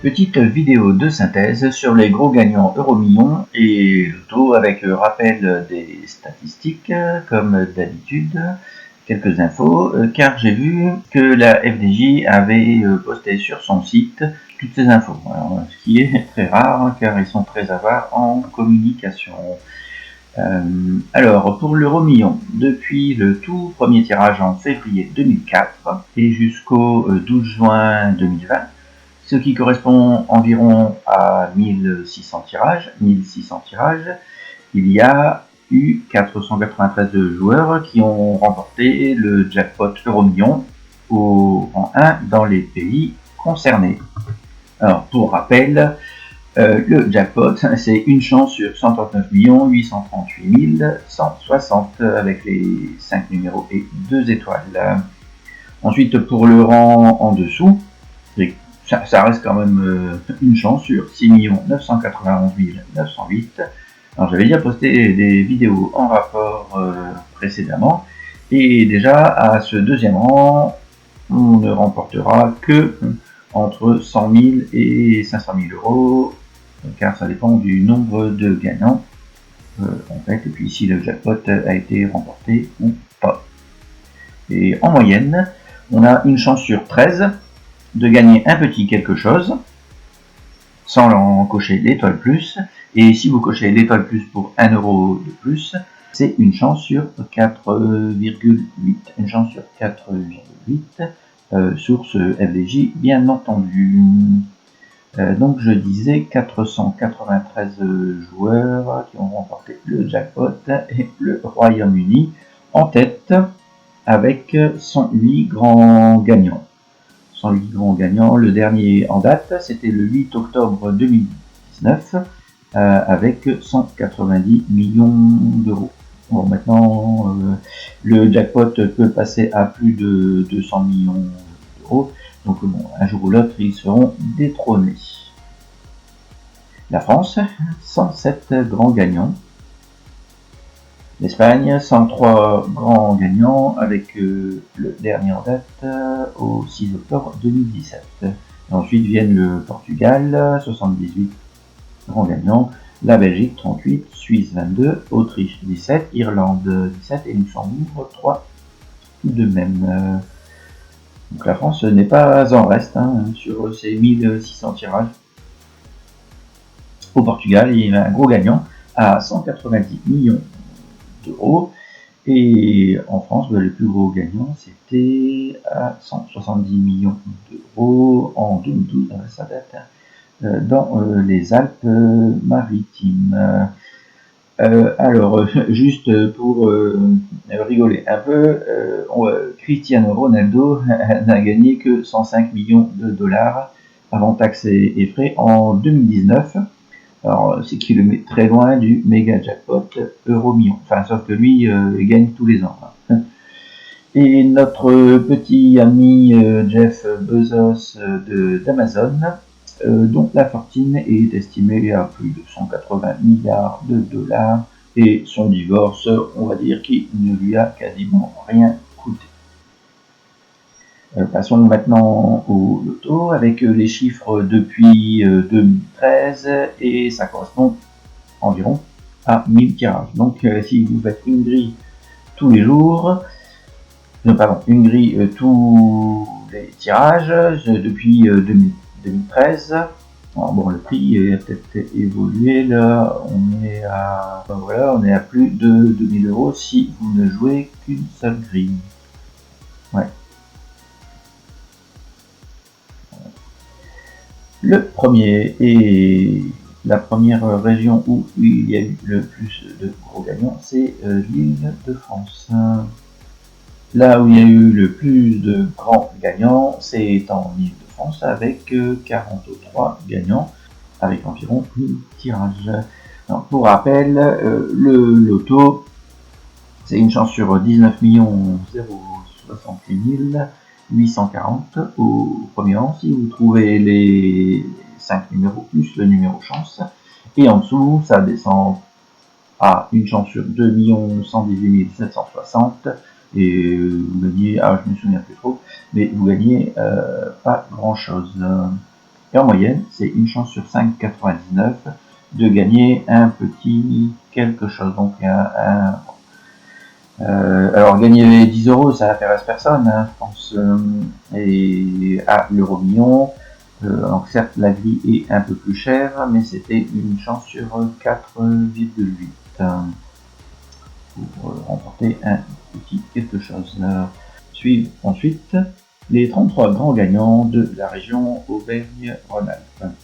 Petite vidéo de synthèse sur les gros gagnants Euromillions et Loto avec rappel des statistiques comme d'habitude, quelques infos car j'ai vu que la FDJ avait posté sur son site toutes ces infos, alors, ce qui est très rare car ils sont très avares en communication. Alors pour l'Euromillion, depuis le tout premier tirage en février 2004 et jusqu'au 12 juin 2020, ce qui correspond environ à 1600 tirages, il y a eu 493 joueurs qui ont remporté le jackpot Euromillion en 1 dans les pays concernés. Alors pour rappel, le jackpot, c'est une chance sur 139 838 160 avec les 5 numéros et 2 étoiles. Ensuite, pour le rang en dessous, ça reste quand même une chance sur 6 991 908. Alors j'avais déjà posté des vidéos en rapport précédemment, et déjà à ce deuxième rang, on ne remportera que entre 100 000 et 500 000 euros, car ça dépend du nombre de gagnants, en fait, et puis si le jackpot a été remporté ou pas. Et en moyenne, on a une chance sur 13 de gagner un petit quelque chose, sans en cocher l'étoile plus, et si vous cochez l'étoile plus pour 1 euro de plus, c'est une chance sur 4,8. Une chance sur 4,8, source FDJ bien entendu. Donc je disais 493 joueurs qui ont remporté le jackpot et le Royaume-Uni en tête avec 108 grands gagnants. 108 grands gagnants, le dernier en date c'était le 8 octobre 2019 avec 190 millions d'euros. Bon, maintenant le jackpot peut passer à plus de 200 millions d'euros. Donc bon, un jour ou l'autre, ils seront détrônés. La France, 107 grands gagnants. L'Espagne, 103 grands gagnants avec le dernier en date au 6 octobre 2017. Et ensuite viennent le Portugal, 78 grands gagnants. La Belgique, 38, Suisse, 22, Autriche, 17, Irlande, 17 et Luxembourg, 3 tout de même. Donc la France n'est pas en reste sur ces 1600 tirages. Au Portugal, il y a un gros gagnant à 190 millions d'euros. Et en France, le plus gros gagnant, c'était à 170 millions d'euros en 2012, ça date, dans les Alpes-Maritimes. Alors, juste pour rigoler un peu, Cristiano Ronaldo n'a gagné que 105 millions de dollars avant taxes et frais en 2019. Alors, c'est qu'il le met très loin du méga jackpot Euromillion. Enfin, sauf que lui, il gagne tous les ans. Et notre petit ami Jeff Bezos d'Amazon, dont la fortune est estimée à plus de 180 milliards de dollars, et son divorce, on va dire qu'il ne lui a quasiment rien coûté. Passons maintenant au loto avec les chiffres depuis 2013, et ça correspond environ à 1000 tirages. Donc si vous faites une grille tous les jours, une grille tous les tirages depuis 2013. Alors bon, le prix a peut-être évolué, là on est à plus de 2000 euros si vous ne jouez qu'une seule grille. Ouais. Le premier et la première région où il y a eu le plus de gros gagnants, c'est l'île de France. Là où il y a eu le plus de grands gagnants, c'est en Île-de-France avec 43 gagnants, avec environ 1000 tirages. Alors, pour rappel, le loto, c'est une chance sur 19 068 840 au premier rang si vous trouvez les 5 numéros plus le numéro chance. Et en dessous, ça descend à une chance sur 2 118 760. Et vous gagnez, je me souviens plus trop, mais vous gagnez pas grand chose. Et en moyenne, c'est une chance sur 5,99 de gagner un petit quelque chose. Donc, alors, gagner 10 euros, ça n'intéresse personne, hein, je pense. Et l'euro million. Donc, certes, la grille est un peu plus chère, mais c'était une chance sur 4,8 pour remporter un petit quelque chose. Suivent ensuite les 33 grands gagnants de la région Auvergne-Rhône-Alpes.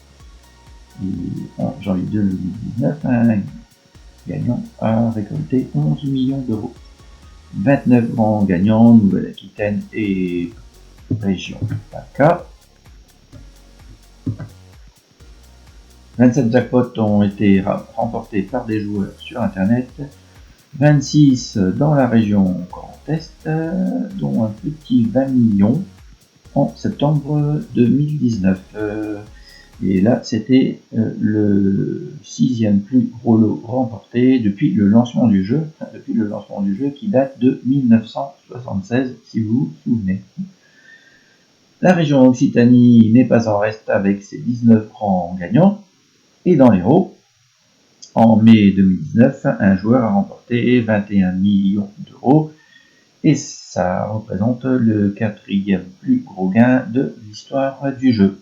En janvier 2019, un gagnant a récolté 11 millions d'euros. 29 grands gagnants, Nouvelle-Aquitaine et région PACA. 27 jackpots ont été remportés par des joueurs sur Internet. 26 dans la région Grand Est, dont un petit 20 millions en septembre 2019. Et là, c'était le 6e plus gros lot remporté depuis le lancement du jeu, qui date de 1976, si vous vous souvenez. La région Occitanie n'est pas en reste avec ses 19 grands gagnants. Et dans l'Hérault, en mai 2019, un joueur a remporté 21 millions d'euros. Et ça représente le 4e plus gros gain de l'histoire du jeu.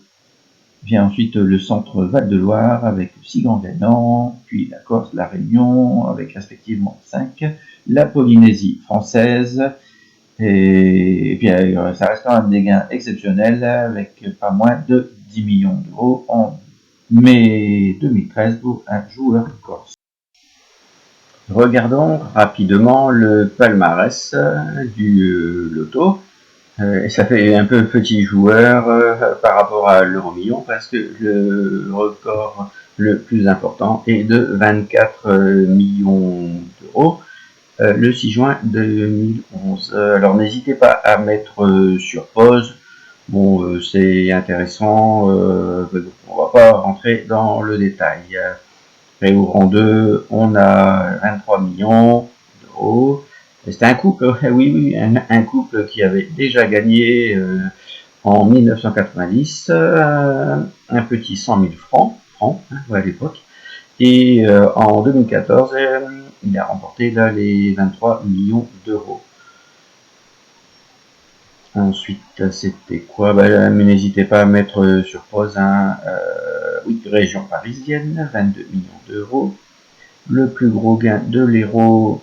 Vient ensuite le centre Val-de-Loire avec 6 grands gagnants, puis la Corse, la Réunion avec respectivement 5, la Polynésie française, et puis ça reste quand même des gains exceptionnels avec pas moins de 10 millions d'euros en mai 2013 pour un joueur corse. Regardons rapidement le palmarès du loto. Et ça fait un peu petit joueur par rapport à l'euro-million parce que le record le plus important est de 24 millions d'euros le 6 juin 2011. Alors n'hésitez pas à mettre sur pause. Bon, c'est intéressant, on va pas rentrer dans le détail. Et au rang 2, on a 23 millions d'euros. C'était un couple, oui, un couple qui avait déjà gagné en 1990 un petit 100 000 francs à l'époque. Et en 2014, il a remporté là les 23 millions d'euros. Ensuite, c'était quoi? Mais n'hésitez pas à mettre sur pause. Oui, région parisienne, 22 millions d'euros. Le plus gros gain de l'Hérault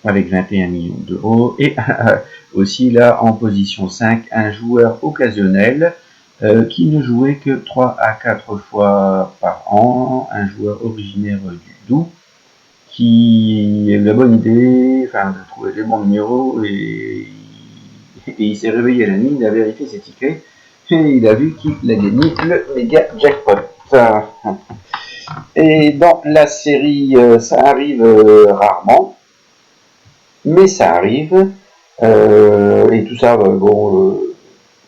avec 21 millions d'euros. Et aussi là, en position 5, un joueur occasionnel qui ne jouait que 3 à 4 fois par an, un joueur originaire du Doubs, qui a eu la bonne idée, de trouver les bons numéros, et il s'est réveillé la nuit, il a vérifié ses tickets, et il a vu qu'il a gagné le méga jackpot. Et dans la série, ça arrive rarement, mais ça arrive, et tout ça,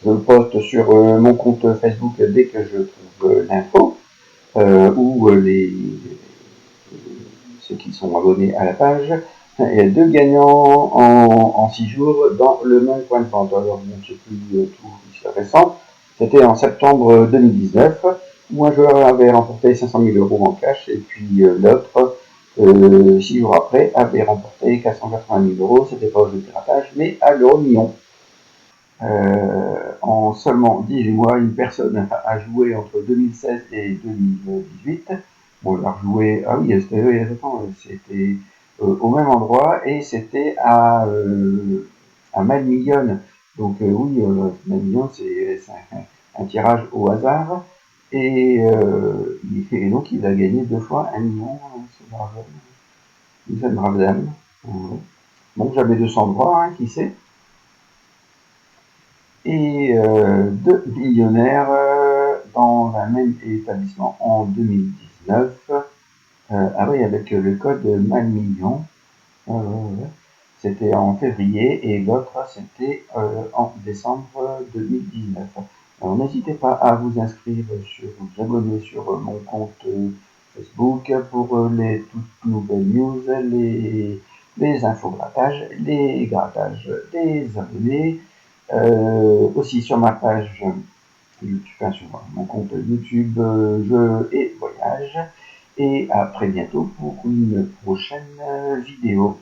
je le poste sur mon compte Facebook dès que je trouve l'info, ou ceux qui sont abonnés à la page. Il y a 2 gagnants en 6 jours dans le même coin de vente. Alors, bon, c'est plus tout récent. C'était en septembre 2019, où un joueur avait remporté 500 000 euros en cash, et puis l'autre, 6 jours après, avait remporté 480 000 euros. C'était pas au jeu de piratage, mais à l'euro-million. En seulement 18 mois, une personne a joué entre 2016 et 2018. Bon, elle a rejoué, c'était au même endroit, et c'était à Malmillion. Donc oui, Malmillion, c'est un tirage au hasard, et donc il a gagné 2 fois 1 million, cette brave dame. Donc j'avais 200 droits, qui sait. Et 2 millionnaires dans un même établissement en 2019. Avec le code Malmillion. C'était en février, et l'autre c'était en décembre 2019. Alors n'hésitez pas à vous inscrire vous abonner sur mon compte Facebook pour les toutes nouvelles news, les infos grattages, les grattages des abonnés. Aussi sur ma page sur mon compte YouTube Jeux et Voyages. Et à très bientôt pour une prochaine vidéo.